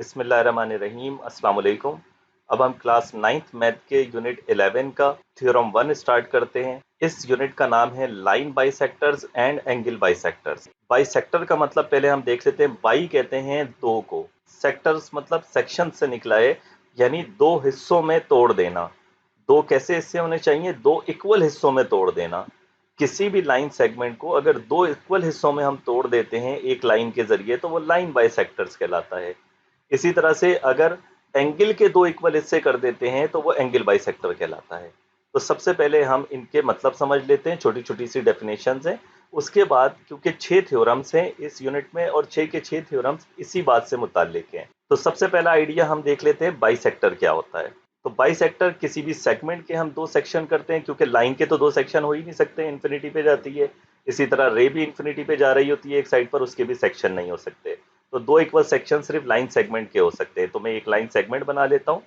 बिस्मिल्लाहिर्रहमानिर्रहीम अस्सलाम वालेकुम। अब हम क्लास 9th मैथ के यूनिट 11 का थ्योरम 1 स्टार्ट करते हैं। इस यूनिट का नाम है line bisectors and angle bisectors. Bisector का मतलब पहले हम देख लेते हैं। बाई कहते हैं दो को, सेक्टर्स मतलब सेक्शन से निकला है, यानी दो हिस्सों में तोड़ देना। दो कैसे हिस्से होने चाहिए? दो इक्वल हिस्सों में तोड़ देना। किसी भी लाइन सेगमेंट को अगर दो इक्वल हिस्सों में हम तोड़ देते हैं एक लाइन के जरिए तो वो लाइन बाइसेक्टर्स कहलाता है। इसी तरह से अगर एंगल के दो इक्वल हिस्से कर देते हैं तो वो एंगल बाइसेक्टर कहलाता है। तो सबसे पहले हम इनके मतलब समझ लेते हैं, छोटी छोटी सी डेफिनेशंस हैं। उसके बाद क्योंकि 6 थ्योरम्स हैं इस यूनिट में और 6 के 6 थ्योरम्स इसी बात से मुताल्लिक हैं। तो सबसे पहला आइडिया हम देख लेते हैं बाइसेक्टर क्या होता है। तो बाइसेक्टर किसी भी सेगमेंट के हम दो सेक्शन करते हैं, क्योंकि लाइन के तो दो सेक्शन हो ही नहीं सकते, इन्फिनिटी पे जाती है। इसी तरह रे भी इन्फिनिटी पे जा रही होती है एक साइड पर, उसके भी सेक्शन नहीं हो सकते। तो दो इक्वल सेक्शन सिर्फ लाइन सेगमेंट के हो सकते हैं। तो मैं एक लाइन सेगमेंट बना लेता हूँ।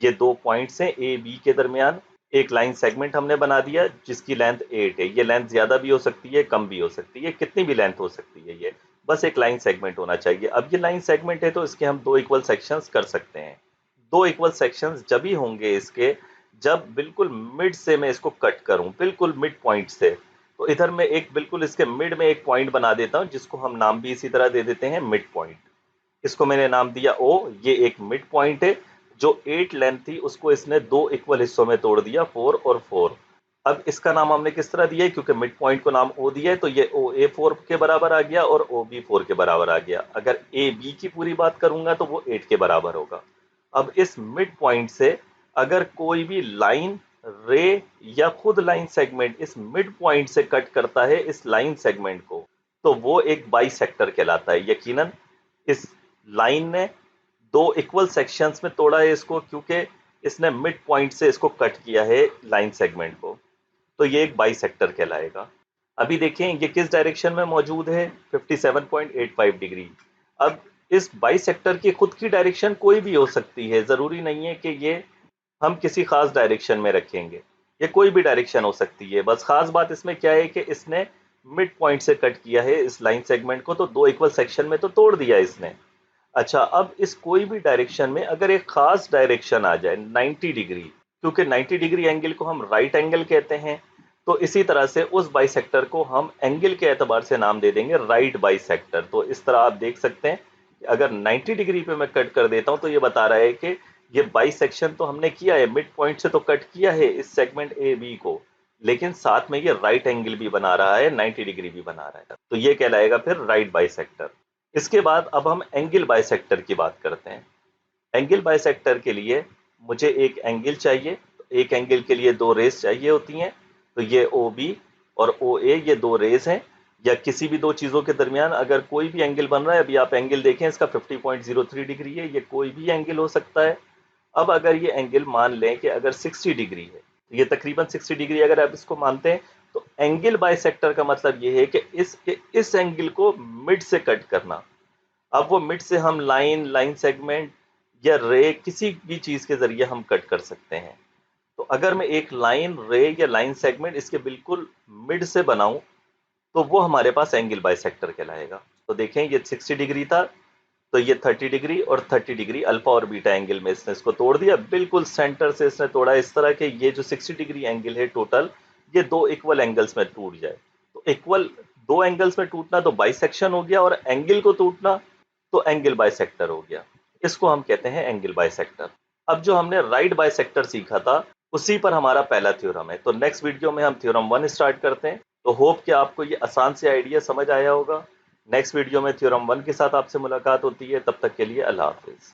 ये दो पॉइंट्स हैं ए बी के दरमियान। एक लाइन सेगमेंट हमने बना दिया जिसकी लेंथ 8 है। ये लेंथ ज्यादा भी हो सकती है, कम भी हो सकती है, कितनी भी लेंथ हो सकती है। ये बस एक लाइन सेगमेंट होना चाहिए। अब ये लाइन सेगमेंट है तो इसके हम दो इक्वल सेक्शंस कर सकते हैं। दो इक्वल सेक्शंस जब ही होंगे इसके, जब बिल्कुल मिड से मैं इसको कट करूं, बिल्कुल मिड पॉइंट से। तो इधर मैं एक बिल्कुल इसके मिड में एक पॉइंट बना देता हूं जिसको हम नाम भी इसी तरह दे देते हैं मिड पॉइंट। इसको मैंने नाम दिया ओ। ये एक मिड पॉइंट है। जो 8 लेंथ थी उसको इसने दो इक्वल हिस्सों में तोड़ दिया, 4 और 4। अब इसका नाम हमने किस तरह दिया है? क्योंकि मिड पॉइंट को नाम ओ दिया है तो ये ओ ए 4 के बराबर आ गया और ओ बी 4 के बराबर आ गया। अगर ए बी की पूरी बात करूंगा तो वो 8 के बराबर होगा। अब इस मिड पॉइंट से अगर कोई भी लाइन, रे या खुद लाइन सेगमेंट इस मिड पॉइंट से कट करता है इस लाइन सेगमेंट को, तो वो एक बाइसेक्टर कहलाता है। यकीनन इस लाइन ने दो इक्वल सेक्शंस में तोड़ा है इसको, क्योंकि इसने मिड पॉइंट से इसको कट किया है लाइन सेगमेंट को। तो ये एक बाइसेक्टर कहलाएगा। अभी देखें ये किस डायरेक्शन में मौजूद है, 57.85 डिग्री। अब इस बाइसेक्टर की खुद की डायरेक्शन कोई भी हो सकती है, जरूरी नहीं है कि ये हम किसी खास डायरेक्शन में रखेंगे। ये कोई भी डायरेक्शन हो सकती है। बस खास बात इसमें क्या है कि इसने मिड पॉइंट से कट किया है इस लाइन सेगमेंट को, तो दो इक्वल सेक्शन में तो तोड़ दिया इसने। अच्छा, अब इस कोई भी डायरेक्शन में अगर एक खास डायरेक्शन आ जाए 90 डिग्री, क्योंकि 90 डिग्री एंगल को हम राइट एंगल कहते हैं, तो इसी तरह से उस बाइसेक्टर को हम एंगल के एतबार से नाम दे देंगे राइट बाइसेक्टर। तो इस तरह आप देख सकते हैं कि अगर 90 डिग्री पे मैं कट कर देता हूं तो ये बता रहा है कि ये बाइसेक्शन तो हमने किया है, मिड पॉइंट से तो कट किया है इस सेगमेंट ए बी को, लेकिन साथ में ये राइट एंगल भी बना रहा है, 90 डिग्री भी बना रहा है। तो ये कहलाएगा फिर राइट बाइसेक्टर। इसके बाद अब हम एंगल बाइसेक्टर की बात करते हैं। एंगल बाइसेक्टर के लिए मुझे एक एंगल चाहिए। तो एक एंगल के लिए दो रेस चाहिए होती हैं। तो ये ओ बी और ओ ए, ये दो रेस हैं। या किसी भी दो चीज़ों के दरमियान अगर कोई भी एंगल बन रहा है, अभी आप एंगल देखें इसका 50.03 डिग्री है, ये कोई भी एंगल हो सकता है। अब अगर ये एंगल मान लें कि अगर 60 डिग्री है, तो ये तकरीबन 60 डिग्री अगर आप इसको मानते हैं, तो एंगल बाइसेक्टर का मतलब ये है कि इस एंगल को मिड से कट करना। अब वो मिड से हम लाइन, लाइन सेगमेंट या रे, किसी भी चीज के जरिए हम कट कर सकते हैं। तो अगर मैं एक लाइन, रे या लाइन सेगमेंट इसके बिल्कुल मिड से बनाऊं तो वो हमारे पास एंगल बाइसेक्टर कहलाएगा। तो देखें ये 60 डिग्री था, तो ये 30 डिग्री और 30 डिग्री अल्फा और बीटा एंगल में इसने इसको तोड़ दिया, बिल्कुल सेंटर से इसने तोड़ा इस तरह के ये जो 60 डिग्री एंगल है टोटल, ये दो इक्वल एंगल्स में टूट जाए। तो इक्वल दो एंगल्स में टूटना तो बाइसेक्शन हो गया, और एंगल को टूटना तो एंगल बाइसेक्टर हो गया। इसको हम कहते हैं एंगल बाइसेक्टर। अब जो हमने राइट बाइसेक्टर सीखा था उसी पर हमारा पहला थ्योरम है। तो नेक्स्ट वीडियो में हम थ्योरम 1 स्टार्ट करते हैं। तो होप कि आपको ये आसान से आइडिया समझ आया होगा। नेक्स्ट वीडियो में थ्योरम 1 के साथ आपसे मुलाकात होती है। तब तक के लिए अल्लाह हाफिज।